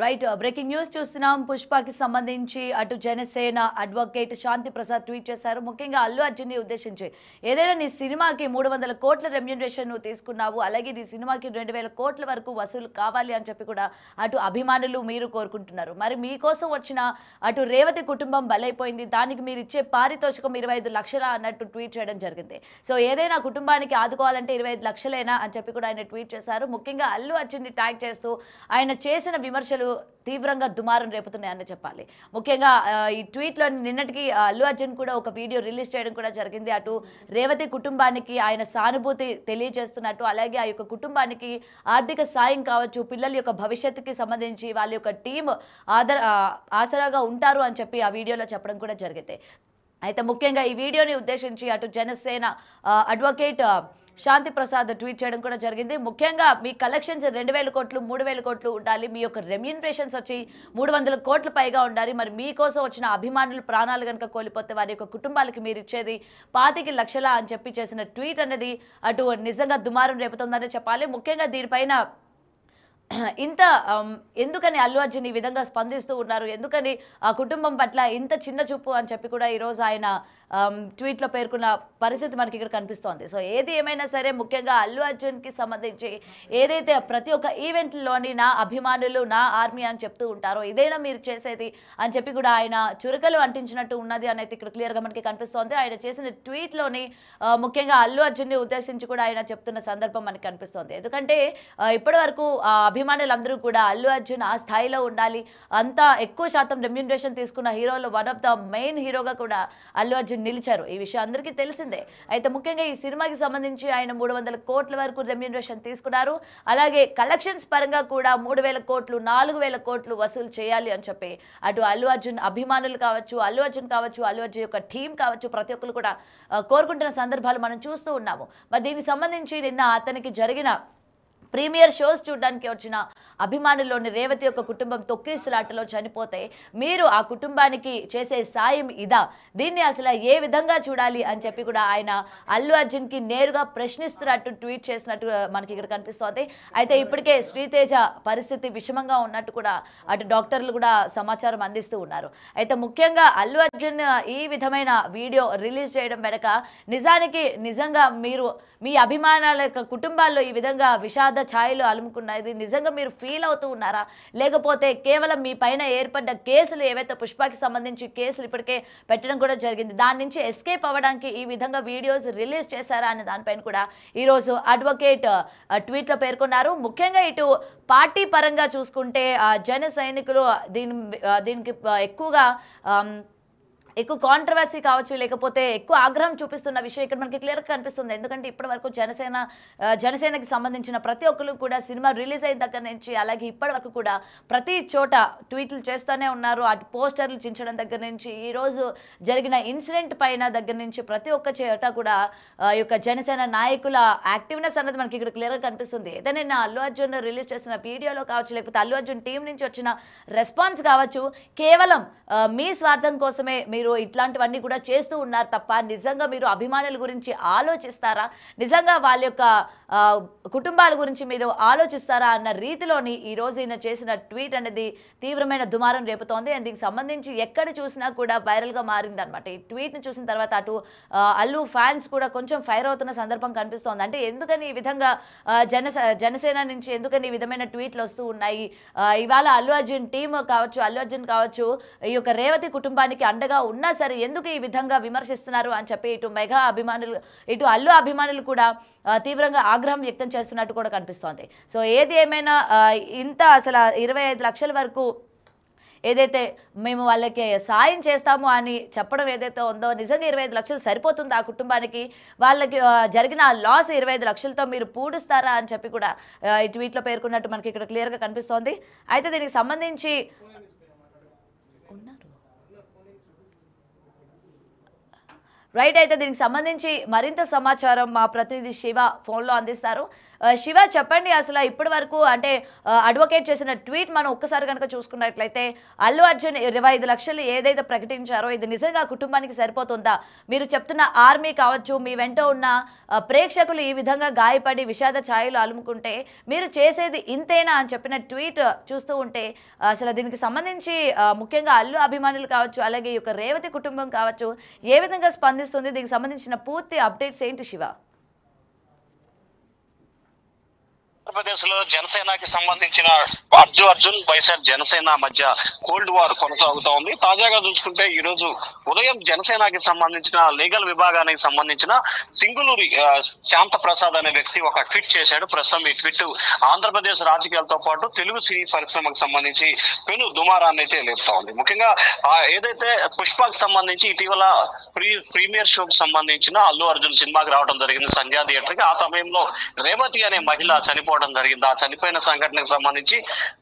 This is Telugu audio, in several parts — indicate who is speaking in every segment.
Speaker 1: రైట్ బ్రేకింగ్ న్యూస్ చూస్తున్నాం. పుష్పకి సంబంధించి అటు జనసేన అడ్వకేట్ శాంతి ప్రసాద్ ట్వీట్ చేశారు. ముఖ్యంగా అల్లు అర్జున్ని ఉద్దేశించి ఏదైనా నీ సినిమాకి 300 కోట్ల రెమ్యూనరేషన్ నువ్వు తీసుకున్నావు, అలాగే నీ సినిమాకి 2000 కోట్ల వరకు వసూలు కావాలి అని చెప్పి కూడా అటు అభిమానులు మీరు కోరుకుంటున్నారు. మరి మీకోసం వచ్చిన అటు రేవతి కుటుంబం బలైపోయింది, దానికి మీరు ఇచ్చే పారితోషికం 25 లక్షల అన్నట్టు ట్వీట్ చేయడం జరిగింది. సో ఏదైనా కుటుంబానికి ఆదుకోవాలంటే 25 లక్షలేనా అని చెప్పి కూడా ఆయన ట్వీట్ చేశారు. ముఖ్యంగా అల్లు అర్జున్ని ట్యాగ్ చేస్తూ ఆయన చేసిన విమర్శలు తీవ్రంగా దుమారం రేపుతున్నాయని చెప్పాలి. ముఖ్యంగా ఈ ట్వీట్లో నిన్నటికి అల్లు అర్జున్ కూడా ఒక వీడియో రిలీజ్ చేయడం కూడా జరిగింది. అటు రేవతి కుటుంబానికి ఆయన సానుభూతి తెలియజేస్తున్నట్టు, అలాగే ఆ యొక్క కుటుంబానికి ఆర్థిక సాయం కావచ్చు, పిల్లల యొక్క భవిష్యత్తుకి సంబంధించి వాళ్ళ యొక్క టీం ఆసరాగా ఉంటారు అని చెప్పి ఆ వీడియోలో చెప్పడం కూడా జరిగింది. అయితే ముఖ్యంగా ఈ వీడియోని ఉద్దేశించి అటు జనసేన అడ్వకేట్ శాంతి ప్రసాద్ ట్వీట్ చేయడం కూడా జరిగింది. ముఖ్యంగా మీ కలెక్షన్స్ 2000 కోట్లు 3000 కోట్లు ఉండాలి, మీ యొక్క రెమ్యూనరేషన్స్ వచ్చి 300 కోట్ల పైగా ఉండాలి. మరి మీకోసం వచ్చిన అభిమానులు ప్రాణాలు కనుక కోల్పోతే వారి యొక్క కుటుంబాలకి మీరు ఇచ్చేది 25 లక్షల అని చెప్పి చేసిన ట్వీట్ అనేది అటు నిజంగా దుమారం రేపుతుందని చెప్పాలి. ముఖ్యంగా దీనిపైన ఇంత ఎందుకని అల్లు అర్జున్ ఈ విధంగా స్పందిస్తూ ఉన్నారు, ఎందుకని ఆ కుటుంబం పట్ల ఇంత చిన్న చూపు అని చెప్పి కూడా ఈరోజు ఆయన ట్వీట్లో పేర్కొన్న పరిస్థితి మనకి ఇక్కడ కనిపిస్తోంది. సో ఏది ఏమైనా సరే ముఖ్యంగా అల్లు అర్జున్కి సంబంధించి ఏదైతే ప్రతి ఒక్క ఈవెంట్లోని నా అభిమానులు నా ఆర్మీ అని చెప్తూ ఉంటారో ఇదేనా మీరు చేసేది అని చెప్పి కూడా ఆయన చురకలు అంటించినట్టు ఉన్నది అనేది ఇక్కడ క్లియర్గా మనకి కనిపిస్తోంది. ఆయన చేసిన ట్వీట్లోని ముఖ్యంగా అల్లు అర్జున్ని ఉద్దేశించి కూడా ఆయన చెప్తున్న సందర్భం మనకి కనిపిస్తోంది. ఎందుకంటే ఇప్పటి వరకు అభిమానులందరూ కూడా అల్లు అర్జున్ ఆ స్థాయిలో ఉండాలి, అంతా ఎక్కువ శాతం రెమ్యూనరేషన్ తీసుకున్న హీరోలో వన్ ఆఫ్ ద మెయిన్ హీరోగా కూడా అల్లు అర్జున్ నిలిచారు. ఈ విషయం అందరికీ తెలిసిందే. అయితే ముఖ్యంగా ఈ సినిమాకి సంబంధించి ఆయన 300 కోట్ల వరకు రెమ్యూనరేషన్ తీసుకున్నారు. అలాగే కలెక్షన్స్ పరంగా కూడా 3000 కోట్లు 4000 కోట్లు వసూలు చేయాలి అని చెప్పి అటు అల్లు అర్జున్ అభిమానులు కావచ్చు, అల్లు అర్జున్ కావచ్చు, అల్లు అర్జున్ యొక్క టీం కావచ్చు, ప్రతి ఒక్కరు కూడా కోరుకుంటున్న సందర్భాలు మనం చూస్తూ ఉన్నాము. మరి దీనికి సంబంధించి నిన్న అతనికి జరిగిన ప్రీమియర్ షోస్ చూడడానికి వచ్చిన అభిమానుల్లోని రేవతి యొక్క కుటుంబం తొక్కిసలాటలో చనిపోతే మీరు ఆ కుటుంబానికి చేసే సాయం ఇదా, దీన్ని అసలు ఏ విధంగా చూడాలి అని చెప్పి కూడా ఆయన అల్లు అర్జున్కి నేరుగా ప్రశ్నిస్తున్నట్టు ట్వీట్ చేసినట్టు మనకి ఇక్కడ కనిపిస్తోంది. అయితే ఇప్పటికే శ్రీతేజ పరిస్థితి విషమంగా ఉన్నట్టు కూడా అటు డాక్టర్లు కూడా సమాచారం అందిస్తూ ఉన్నారు. అయితే ముఖ్యంగా అల్లు అర్జున్ ఈ విధమైన వీడియో రిలీజ్ చేయడం వెనక నిజంగా మీరు మీ అభిమానాల యొక్క కుటుంబాల్లో ఈ విధంగా విషాద ఛాయలు అలుముకున్నది నిజంగా మీరు ఫీల్ అవుతూ ఉన్నారా, లేకపోతే కేవలం మీ పైన ఏర్పడ్డ కేసులు ఏవైతే పుష్పకి సంబంధించి కేసులు ఇప్పటికే పెట్టడం కూడా జరిగింది, దాని నుంచి ఎస్కేప్ అవ్వడానికి ఈ విధంగా వీడియోస్ రిలీజ్ చేశారా అనే దానిపైన కూడా ఈరోజు అడ్వకేట్ ట్వీట్లో పేర్కొన్నారు. ముఖ్యంగా ఇటు పార్టీ పరంగా చూసుకుంటే జన సైనికులు దీనికి ఎక్కువ కాంట్రవర్సీ కావచ్చు, లేకపోతే ఎక్కువ ఆగ్రహం చూపిస్తున్న విషయం ఇక్కడ మనకి క్లియర్గా కనిపిస్తుంది. ఎందుకంటే ఇప్పటి వరకు జనసేనకి సంబంధించిన ప్రతి ఒక్కరు కూడా సినిమా రిలీజ్ అయిన దగ్గర నుంచి అలాగే ఇప్పటి వరకు కూడా ప్రతి చోట ట్వీట్లు చేస్తూనే ఉన్నారు. అటు పోస్టర్లు చించడం దగ్గర నుంచి ఈరోజు జరిగిన ఇన్సిడెంట్ పైన దగ్గర నుంచి ప్రతి ఒక్క చోట కూడా ఈ యొక్క జనసేన నాయకుల యాక్టివ్నెస్ అన్నది మనకి ఇక్కడ క్లియర్గా కనిపిస్తుంది. ఏదైనా అల్లు అర్జున్ రిలీజ్ చేసిన వీడియోలో కావచ్చు, లేకపోతే అల్లు అర్జున్ టీం నుంచి వచ్చిన రెస్పాన్స్ కావచ్చు, కేవలం మీ స్వార్థం కోసమే మీరు ఇట్లాంటివన్నీ కూడా చేస్తూ ఉన్నారు తప్ప నిజంగా మీరు అభిమానుల గురించి ఆలోచిస్తారా, నిజంగా వాళ్ళ యొక్క కుటుంబాల గురించి మీరు ఆలోచిస్తారా అన్న రీతిలోని ఈ రోజు ఈయన చేసిన ట్వీట్ అనేది తీవ్రమైన దుమారం రేపుతోంది. అండ్ దీనికి సంబంధించి ఎక్కడ చూసినా కూడా వైరల్గా మారిందనమాట. ఈ ట్వీట్ని చూసిన తర్వాత అటు అల్లు ఫ్యాన్స్ కూడా కొంచెం ఫైర్ అవుతున్న సందర్భం కనిపిస్తోంది. అంటే ఎందుకని ఈ విధంగా జనసేన నుంచి ఎందుకని ఈ విధమైన ట్వీట్లు వస్తూ ఉన్నాయి, ఇవాళ అల్లు అర్జున్ టీం కావచ్చు, అల్లు అర్జున్ కావచ్చు, ఈ యొక్క రేవతి కుటుంబానికి అండగా ఉన్నా సరే ఎందుకు ఈ విధంగా విమర్శిస్తున్నారు అని చెప్పి ఇటు అల్లు అభిమానులు కూడా తీవ్రంగా ఆగ్రహం వ్యక్తం చేస్తున్నట్టు కూడా కనిపిస్తోంది. సో ఏది ఏమైనా ఇంత అసలు 25 లక్షల వరకు ఏదైతే మేము వాళ్ళకి సాయం చేస్తాము అని చెప్పడం ఏదైతే ఉందో నిజంగా 25 లక్షలు సరిపోతుంది ఆ కుటుంబానికి, వాళ్ళకి జరిగిన లాస్ 25 లక్షలతో మీరు పూడుస్తారా అని చెప్పి కూడా ఈ ట్వీట్లో పేర్కొన్నట్టు మనకి ఇక్కడ క్లియర్గా కనిపిస్తోంది. అయితే దీనికి సంబంధించి రైట్. అయితే దీనికి సంబంధించి మరింత సమాచారం మా ప్రతినిధి శివ ఫోన్లో అందిస్తారు. శివ, చెప్పండి, అసలు ఇప్పటి వరకు అంటే అడ్వకేట్ చేసిన ట్వీట్ మనం ఒక్కసారి కనుక చూసుకున్నట్లయితే అల్లు అర్జున్ 25 లక్షలు ఏదైతే ప్రకటించారో ఇది నిజంగా కుటుంబానికి సరిపోతుందా? మీరు చెప్తున్న ఆర్మీ కావచ్చు, మీ వెంట ఉన్న ప్రేక్షకులు ఈ విధంగా గాయపడి విషాద ఛాయలు అలుముకుంటే మీరు చేసేది ఇంతేనా అని చెప్పిన ట్వీట్ చూస్తూ ఉంటే అసలు దీనికి సంబంధించి ముఖ్యంగా అల్లు అభిమానులు కావచ్చు, అలాగే ఈ యొక్క రేవతి కుటుంబం కావచ్చు, ఏ విధంగా స్పందిస్తుంది? దీనికి సంబంధించిన పూర్తి అప్డేట్స్ ఏంటి శివ?
Speaker 2: ఆంధ్రప్రదేశ్ లో జనసేనకి సంబంధించిన అర్జున్ వైఎస్ఆర్ జనసేన మధ్య కోల్డ్ వార్ కొనసాగుతా ఉంది. తాజాగా చూసుకుంటే ఈ రోజు ఉదయం జనసేనకి సంబంధించిన లీగల్ విభాగానికి సంబంధించిన సింగులూరి శాంత ప్రసాద్ అనే వ్యక్తి ఒక ట్వీట్ చేశాడు. ప్రస్తుతం ఈ ట్వీట్ ఆంధ్రప్రదేశ్ రాజకీయాలతో పాటు తెలుగు సినీ పరిశ్రమకు సంబంధించి పెను దుమారాన్ని అయితే లేపుతా ఉంది. ముఖ్యంగా ఏదైతే పుష్పకు సంబంధించి ఇటీవల ప్రీమియర్ షోకి సంబంధించిన అల్లు అర్జున్ సినిమాకి రావడం జరిగింది సంధ్యా థియేటర్ కి. ఆ సమయంలో రేవతి అనే మహిళ చనిపోవడం జరిగింది. ఆ చనిపోయిన సంఘటనకు సంబంధించి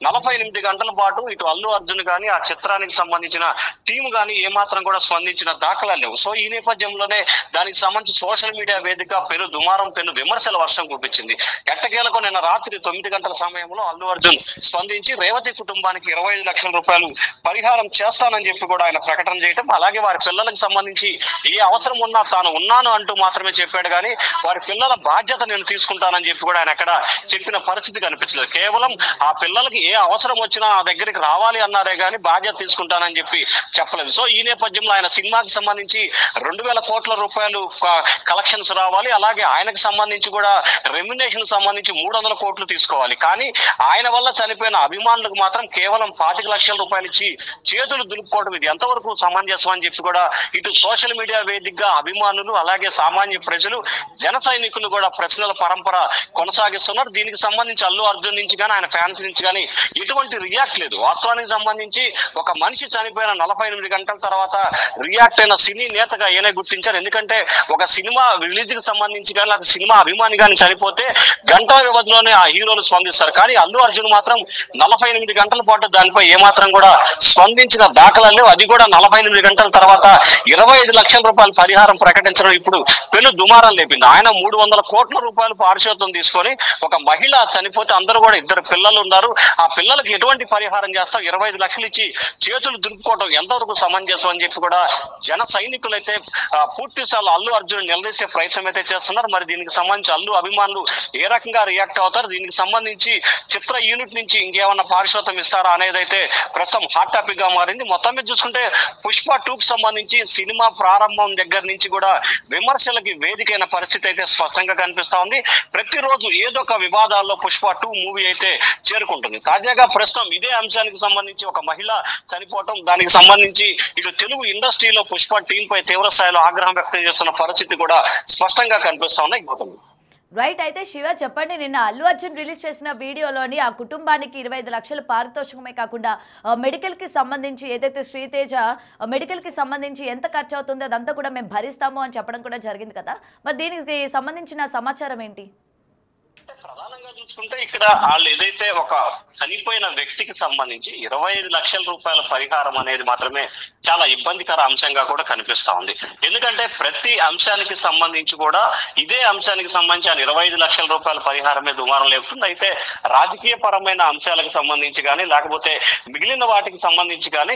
Speaker 2: 48 గంటల పాటు ఇటు అల్లు అర్జున్ గాని ఆ చిత్రానికి సంబంధించిన టీం గాని ఏమాత్రం కూడా స్పందించిన దాఖలాలు లేవు. సో ఈ నేపథ్యంలోనే దానికి సంబంధించి సోషల్ మీడియా వేదిక పెను దుమారం, పెను విమర్శల వర్షం కురిపించింది. ఎట్టకేలకు నిన్న రాత్రి 9 గంటల సమయంలో అల్లు అర్జున్ స్పందించి రేవతి కుటుంబానికి 25 లక్షల రూపాయలు పరిహారం చేస్తానని చెప్పి కూడా ఆయన ప్రకటన చేయటం, అలాగే వారి పిల్లలకు సంబంధించి ఏ అవసరం ఉన్నా తాను ఉన్నాను అంటూ మాత్రమే చెప్పాడు కానీ వారి పిల్లల బాధ్యత నేను తీసుకుంటానని చెప్పి కూడా ఆయన అక్కడ చెప్పిన పరిస్థితి కనిపించలేదు. కేవలం ఆ పిల్లలకి ఏ అవసరం వచ్చినా ఆ దగ్గరికి రావాలి అన్నారే గానీ బాధ్యత తీసుకుంటానని చెప్పి చెప్పలేదు. సో ఈ నేపథ్యంలో ఆయన సినిమాకి సంబంధించి 2,000 కోట్ల రూపాయలు కలెక్షన్స్ రావాలి, అలాగే ఆయనకు సంబంధించి కూడా రెమ్యునేషన్ సంబంధించి 300 కోట్లు తీసుకోవాలి. కానీ ఆయన వల్ల చనిపోయిన అభిమానులకు మాత్రం కేవలం 25 లక్షల రూపాయలు ఇచ్చి చేతులు దులుపుకోవడం ఇది ఎంతవరకు సమంజసం అని చెప్పి కూడా ఇటు సోషల్ మీడియా వేదికగా అభిమానులు అలాగే సామాన్య ప్రజలు జన సైనికులు కూడా ప్రశ్నల పరంపర కొనసాగిస్తున్నారు. దీనికి సంబంధించి అల్లు అర్జున్ నుంచి కానీ ఆయన ఫ్యాన్స్ నుంచి కానీ ఎటువంటి రియాక్ట్ లేదు. వాస్తవానికి సంబంధించి ఒక మనిషి చనిపోయిన 48 గంటల తర్వాత రియాక్ట్ అయిన సినీ నేతగా ఏనే గుర్తించారు. ఎందుకంటే ఒక సినిమా రిలీజ్ కి సంబంధించి కానీ లేదా సినిమా అభిమాని కానీ చనిపోతే గంటల వ్యవధిలోనే ఆ హీరోలు స్పందిస్తారు. కానీ అల్లు అర్జున్ మాత్రం 48 గంటల పాటు దానిపై ఏమాత్రం కూడా స్పందించిన దాఖలాలు, అది కూడా 48 గంటల తర్వాత 25 లక్షల రూపాయల పరిహారం ప్రకటించడం ఇప్పుడు పెను దుమారం లేపింది. ఆయన 300 కోట్ల రూపాయలు పారితోషికం తీసుకొని ఒక మహిళ చనిపోతే అందరూ కూడా 2 పిల్లలు ఉన్నారు, ఆ పిల్లలకు ఎటువంటి పరిహారం చేస్తాం, 25 లక్షలు ఇచ్చి చేతులు దులుపుకోవడం ఎంతవరకు సమంజసం అని చెప్పి కూడా జన సైనికులు అయితే పూర్తి స్థాయిలో అల్లు అర్జున్ నిలదీసే ప్రయత్నం అయితే చేస్తున్నారు. మరి దీనికి సంబంధించి అల్లు అభిమానులు ఏ రకంగా రియాక్ట్ అవుతారు, దీనికి సంబంధించి చిత్ర యూనిట్ నుంచి ఇంకేమన్నా పారితోషికం ఇస్తారా అనేది అయితే ప్రస్తుతం హాట్ టాపిక్ గా మారింది. మొత్తం మీద చూసుకుంటే పుష్ప 2కి సంబంధించి సినిమా ప్రారంభం దగ్గర నుంచి కూడా విమర్శలకి వేదికైన పరిస్థితి అయితే స్పష్టంగా కనిపిస్తా ఉంది. ప్రతిరోజు ఏదో ఒక వివాదాల్లో పుష్ప 2 మూవీ అయితే చేరుకుంటుంది. తాజాగా ప్రస్తుతం ఇదే అంశానికి సంబంధించి ఒక మహిళ చనిపోవటం, దానికి సంబంధించి ఇటు తెలుగు ఇండస్ట్రీలో పుష్ప టీం పై తీవ్ర స్థాయిలో ఆగ్రహం వ్యక్తం చేస్తున్న పరిస్థితి కూడా స్పష్టంగా కనిపిస్తా ఉన్నాయి. గౌతమ్,
Speaker 1: రైట్. అయితే శివ, చెప్పండి, నిన్న అల్లు అర్జున్ రిలీజ్ చేసిన వీడియోలోని ఆ కుటుంబానికి 25 లక్షల పారితోషికమే కాకుండా మెడికల్ కి సంబంధించి ఏదైతే శ్రీతేజ మెడికల్ కి సంబంధించి ఎంత ఖర్చు అవుతుందో అదంతా కూడా మేము భరిస్తాము అని చెప్పడం కూడా జరిగింది కదా. మరి దీనికి సంబంధించిన సమాచారం ఏంటి?
Speaker 2: ప్రధానంగా చూసుకుంటే ఇక్కడ వాళ్ళు ఏదైతే ఒక చనిపోయిన వ్యక్తికి సంబంధించి 25 లక్షల రూపాయల పరిహారం అనేది మాత్రమే చాలా ఇబ్బందికర అంశంగా కూడా కనిపిస్తా ఉంది. ఎందుకంటే ప్రతి అంశానికి సంబంధించి కూడా ఇదే అంశానికి సంబంధించి 25 లక్షల రూపాయల పరిహారమే దుమారం లేపుతుంది. అయితే రాజకీయ పరమైన అంశాలకు సంబంధించి కానీ లేకపోతే మిగిలిన వాటికి సంబంధించి కానీ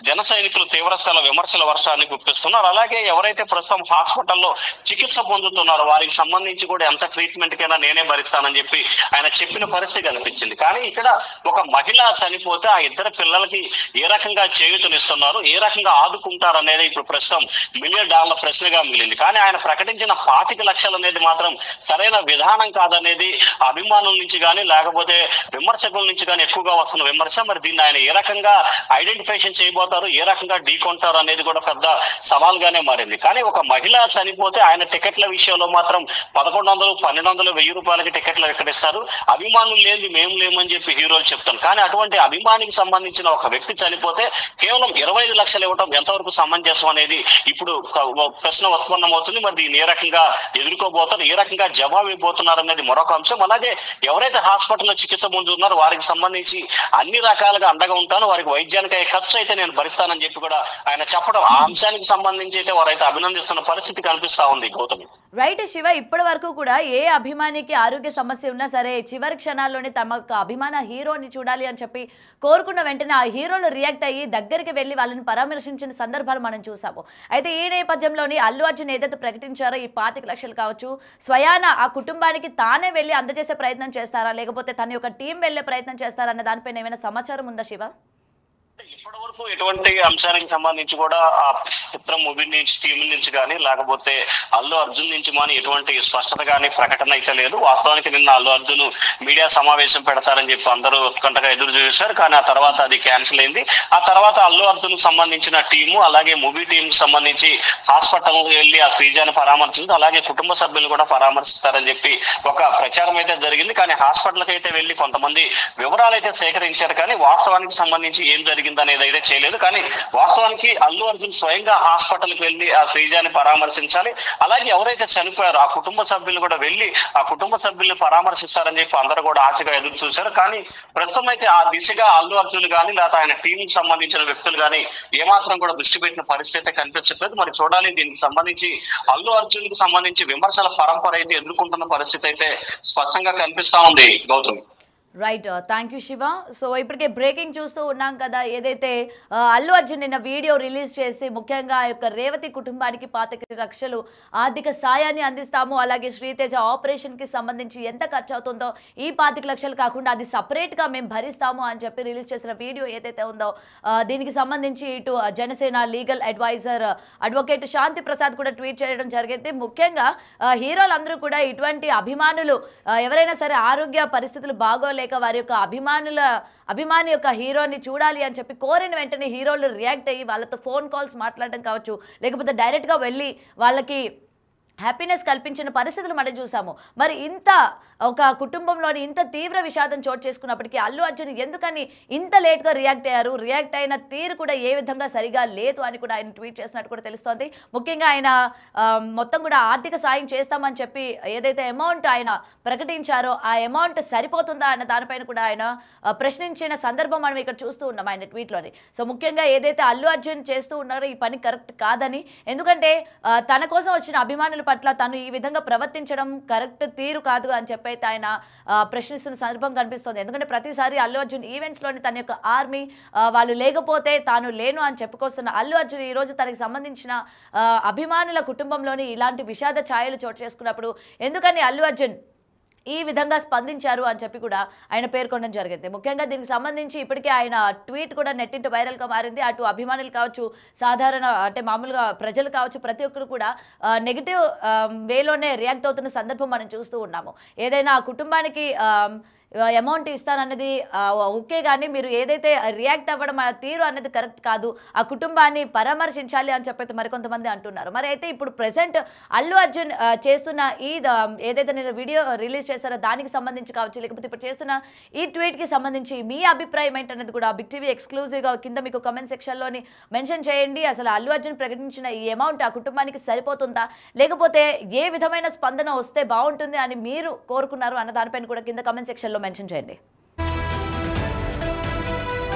Speaker 2: జన సైనికులు తీవ్రస్థాయిలో విమర్శల వర్షాన్ని గుప్పిస్తున్నారు. అలాగే ఎవరైతే ప్రస్తుతం హాస్పిటల్లో చికిత్స పొందుతున్నారో వారికి సంబంధించి కూడా ఎంత ట్రీట్మెంట్ కైనా నేనే భరిస్తానని చెప్పి ఆయన చెప్పిన పరిస్థితి కనిపించింది. కానీ ఇక్కడ ఒక మహిళ చనిపోతే ఆ 2 పిల్లలకి ఏ రకంగా చేయూతనిస్తున్నారు, ఏ రకంగా ఆదుకుంటారు అనేది ఇప్పుడు ప్రస్తుతం $1 మిలియన్ ప్రశ్నగా మిగిలింది. కానీ ఆయన ప్రకటించిన 25 లక్షలు అనేది మాత్రం సరైన విధానం కాదనేది అభిమానుల నుంచి కానీ లేకపోతే విమర్శకుల నుంచి కానీ ఎక్కువగా వస్తున్న విమర్శ. మరి దీన్ని ఆయన ఏ రకంగా ఐడెంటిఫికేషన్ చేయబోతారు, ఏ రకంగా ఢీకొంటారు అనేది కూడా పెద్ద సవాల్గానే మారింది. కానీ ఒక మహిళ చనిపోతే ఆయన టికెట్ల విషయంలో మాత్రం 1100, 1200, 1000 రూపాయలకి టికెట్ల లక్షలు ఎక్కడ ఇస్తారు, అభిమానులు లేని మేము లేమని చెప్పి హీరోలు చెప్తారు. కానీ అటువంటి అభిమానికి సంబంధించిన ఒక వ్యక్తి చనిపోతే కేవలం 25 లక్షలు ఇవ్వడం ఎంతవరకు సమంజసం అనేది ఇప్పుడు ప్రశ్న ఉత్పన్నమవుతుంది. మరి దీన్ని ఏ రకంగా ఎదుర్కోబోతారు, ఏ రకంగా జవాబు ఇవ్వబోతున్నారు అనేది మరొక అంశం. అలాగే ఎవరైతే హాస్పిటల్లో చికిత్స పొందుతున్నారో వారికి సంబంధించి అన్ని రకాలుగా అండగా ఉంటాను, వారికి వైద్యానికి ఖర్చు అయితే నేను భరిస్తానని చెప్పి కూడా ఆయన చెప్పడం, ఆ అంశానికి సంబంధించి అయితే వారైతే అభినందిస్తున్న పరిస్థితి కనిపిస్తా ఉంది. గౌతమి,
Speaker 1: రైట్ శివ, ఇప్పటి వరకు కూడా ఏ అభిమానికి ఆరోగ్య సమస్య ఉన్నా సరే చివరి క్షణాల్లోనే తమ అభిమాన హీరోని చూడాలి అని చెప్పి కోరుకున్న వెంటనే ఆ హీరోలు రియాక్ట్ అయ్యి దగ్గరికి వెళ్లి వాళ్ళని పరామర్శించిన సందర్భాలు మనం చూసాము. అయితే ఈ నేపథ్యంలోని అల్లు అర్జున్ ఏదైతే ప్రకటించారో ఈ 25 లక్షలు కావచ్చు, స్వయాన ఆ కుటుంబానికి తానే వెళ్లి అందజేసే ప్రయత్నం చేస్తారా, లేకపోతే తన యొక్క టీం వెళ్లే ప్రయత్నం చేస్తారా అన్న దానిపైన ఏమైనా సమాచారం ఉందా శివ?
Speaker 2: ఇప్పటి వరకు ఎటువంటి అంశానికి సంబంధించి కూడా ఆ చిత్రం మూవీ నుంచి టీం నుంచి కానీ లేకపోతే అల్లు అర్జున్ నుంచి కానీ ఎటువంటి స్పష్టత కానీ ప్రకటన అయితే లేదు. వాస్తవానికి నిన్న అల్లు అర్జున్ మీడియా సమావేశం పెడతారని చెప్పి అందరూ ఉత్కంఠగా ఎదురు చూశారు. కానీ ఆ తర్వాత అది క్యాన్సిల్ అయింది. ఆ తర్వాత అల్లు అర్జున్ సంబంధించిన టీము అలాగే మూవీ టీం సంబంధించి హాస్పిటల్ వెళ్ళి ఆ శ్రీజాని పరామర్శించి అలాగే కుటుంబ సభ్యులు కూడా పరామర్శిస్తారని చెప్పి ఒక ప్రచారం అయితే జరిగింది. కానీ హాస్పిటల్కి అయితే వెళ్ళి కొంతమంది వివరాలు అయితే సేకరించారు. కానీ వాస్తవానికి సంబంధించి ఏం జరిగింది అనేది అయితే చేయలేదు. కానీ వాస్తవానికి అల్లు అర్జున్ స్వయంగా హాస్పిటల్కి వెళ్ళి ఆ శ్రీజాని పరామర్శించాలి. అలాగే ఎవరైతే చనిపోయారో ఆ కుటుంబ సభ్యులు కూడా వెళ్ళి ఆ కుటుంబ సభ్యుల్ని పరామర్శిస్తారని చెప్పి అందరూ కూడా ఆశగా ఎదురు చూశారు. కానీ ప్రస్తుతం అయితే ఆ దిశగా అల్లు అర్జున్ కానీ లేదా ఆయన టీంకి సంబంధించిన వ్యక్తులు కానీ ఏమాత్రం కూడా దృష్టి పెట్టిన పరిస్థితి కనిపించట్లేదు. మరి చూడాలి, దీనికి సంబంధించి అల్లు అర్జున్ కి సంబంధించి విమర్శల పరంపర అయితే ఎదుర్కొంటున్న పరిస్థితి అయితే స్పష్టంగా కనిపిస్తా ఉంది. Gautam,
Speaker 1: right, thank you Shiva. So ఇప్పటికే బ్రేకింగ్ చూస్తూ ఉన్నాం కదా, ఏదైతే అల్లు అర్జున్ నిన్న వీడియో రిలీజ్ చేసి ముఖ్యంగా ఆ యొక్క రేవతి కుటుంబానికి 25 లక్షలు ఆర్థిక సాయాన్ని అందిస్తాము, అలాగే శ్రీతేజ ఆపరేషన్కి సంబంధించి ఎంత ఖర్చు అవుతుందో ఈ 25 లక్షలు కాకుండా అది సపరేట్గా మేము భరిస్తాము అని చెప్పి రిలీజ్ చేసిన వీడియో ఏదైతే ఉందో దీనికి సంబంధించి ఇటు జనసేన లీగల్ అడ్వైజర్ అడ్వకేట్ శాంతి ప్రసాద్ కూడా ట్వీట్ చేయడం జరిగింది. ముఖ్యంగా హీరోలందరూ కూడా ఇటువంటి అభిమానులు ఎవరైనా సరే ఆరోగ్య పరిస్థితులు బాగోలేక వారి యొక్క అభిమాని యొక్క హీరోని చూడాలి అని చెప్పి కోరిన వెంటనే హీరోలు రియాక్ట్ అయ్యి వాళ్ళతో ఫోన్ కాల్స్ మాట్లాడడం కావచ్చు, లేకపోతే డైరెక్ట్గా వెళ్ళి వాళ్ళకి హ్యాపీనెస్ కల్పించిన పరిస్థితులు మనం చూసాము. మరి ఇంత ఒక కుటుంబంలోని ఇంత తీవ్ర విషాదం చోటు చేసుకున్నప్పటికీ అల్లు అర్జున్ ఎందుకని ఇంత లేట్గా రియాక్ట్ అయ్యారు, రియాక్ట్ అయిన తీరు కూడా ఏ విధంగా సరిగా లేదు అని కూడా ఆయన ట్వీట్ చేసినట్టు కూడా తెలుస్తోంది. ముఖ్యంగా ఆయన మొత్తం కూడా ఆర్థిక సాయం చేస్తామని చెప్పి ఏదైతే అమౌంట్ ఆయన ప్రకటించారో ఆ అమౌంట్ సరిపోతుందా అన్న దానిపైన కూడా ఆయన ప్రశ్నించిన సందర్భం మనం ఇక్కడ చూస్తూ ఉన్నాం ఆయన ట్వీట్లోని. సో ముఖ్యంగా ఏదైతే అల్లు అర్జున్ చేస్తూ ఉన్నారో ఈ పని కరెక్ట్ కాదని, ఎందుకంటే తన కోసం వచ్చిన అభిమానుల పట్ల తను ఈ విధంగా ప్రవర్తించడం కరెక్ట్ తీరు కాదు అని చెప్పి అయితే ఆయన ప్రశ్నిస్తున్న సందర్భం కనిపిస్తుంది. ఎందుకంటే ప్రతిసారి అల్లు అర్జున్ ఈవెంట్స్ లోని తన యొక్క ఆర్మీ వాళ్ళు లేకపోతే తాను లేను అని చెప్పుకొస్తున్న అల్లు అర్జున్ ఈ రోజు తనకి సంబంధించిన అభిమానుల కుటుంబంలోని ఇలాంటి విషాద ఛాయలు చోటు చేసుకున్నప్పుడు ఎందుకని అల్లు అర్జున్ ఈ విధంగా స్పందించారు అని చెప్పి కూడా ఆయన పేర్కొనడం జరిగింది. ముఖ్యంగా దీనికి సంబంధించి ఇప్పటికే ఆయన ట్వీట్ కూడా నెట్టింటి వైరల్గా మారింది. అటు అభిమానులు కావచ్చు, సాధారణ అంటే మామూలుగా ప్రజలు కావచ్చు, ప్రతి ఒక్కరు కూడా నెగిటివ్ వేలోనే రియాక్ట్ అవుతున్న సందర్భం మనం చూస్తూ ఉన్నాము. ఏదైనా కుటుంబానికి అమౌంట్ ఇస్తానన్నది ఓకే, కానీ మీరు ఏదైతే రియాక్ట్ అవ్వడం ఆ తీరు అనేది కరెక్ట్ కాదు, ఆ కుటుంబాన్ని పరామర్శించాలి అని చెప్పి మరికొంతమంది అంటున్నారు. మరి అయితే ఇప్పుడు ప్రెసెంట్ అల్లు అర్జున్ చేస్తున్న ఈ ఏదైతే నేను వీడియో రిలీజ్ చేశారో దానికి సంబంధించి కావచ్చు, లేకపోతే ఇప్పుడు చేస్తున్న ఈ ట్వీట్కి సంబంధించి మీ అభిప్రాయం ఏంటనేది కూడా బిగ్ టీవీ ఎక్స్క్లూజివ్గా కింద మీకు కమెంట్ సెక్షన్లోని మెన్షన్ చేయండి. అసలు అల్లు అర్జున్ ప్రకటించిన ఈ అమౌంట్ ఆ కుటుంబానికి సరిపోతుందా, లేకపోతే ఏ విధమైన స్పందన వస్తే బాగుంటుంది అని మీరు కోరుకున్నారు అన్న దానిపైన కూడా కింద కమెంట్ సెక్షన్లో మెన్షన్ చేయండి.